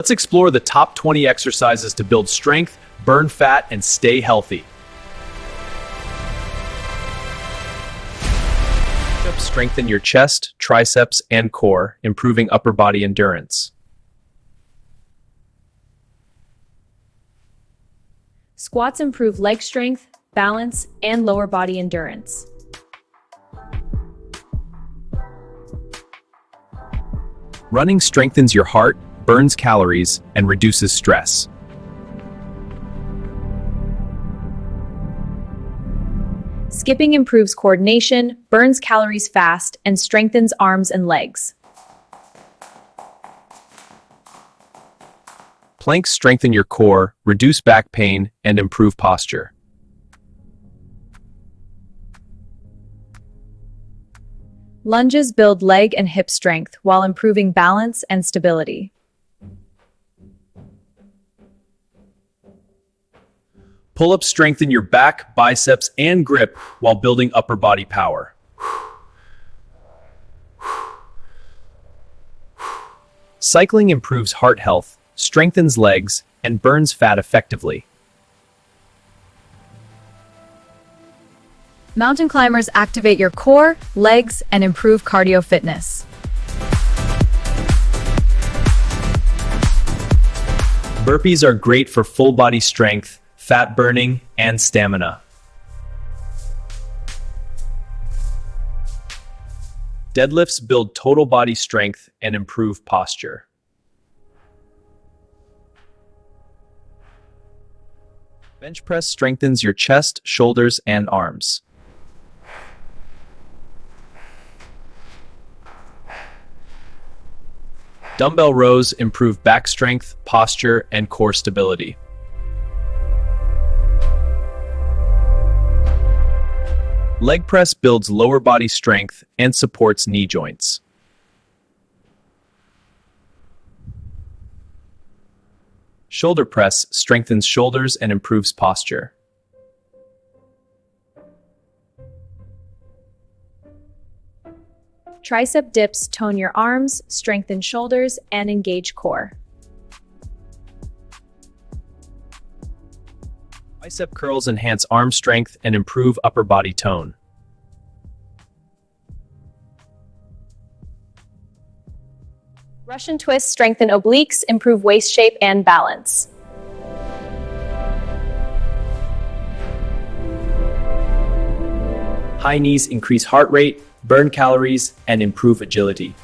Let's explore the top 20 exercises to build strength, burn fat, and stay healthy. Strengthen your chest, triceps, and core, improving upper body endurance. Squats improve leg strength, balance, and lower body endurance. Running strengthens your heart, burns calories, and reduces stress. Skipping improves coordination, burns calories fast, and strengthens arms and legs. Planks strengthen your core, reduce back pain, and improve posture. Lunges build leg and hip strength while improving balance and stability. Pull-ups strengthen your back, biceps, and grip while building upper body power. Cycling improves heart health, strengthens legs, and burns fat effectively. Mountain climbers activate your core, legs, and improve cardio fitness. Burpees are great for full body strength, fat burning, and stamina. Deadlifts build total body strength and improve posture. Bench press strengthens your chest, shoulders, and arms. Dumbbell rows improve back strength, posture, and core stability. Leg press builds lower body strength and supports knee joints. Shoulder press strengthens shoulders and improves posture. Tricep dips tone your arms, strengthen shoulders, and engage core. Bicep curls enhance arm strength and improve upper body tone. Russian twists strengthen obliques, improve waist shape and balance. High knees increase heart rate, burn calories, and improve agility.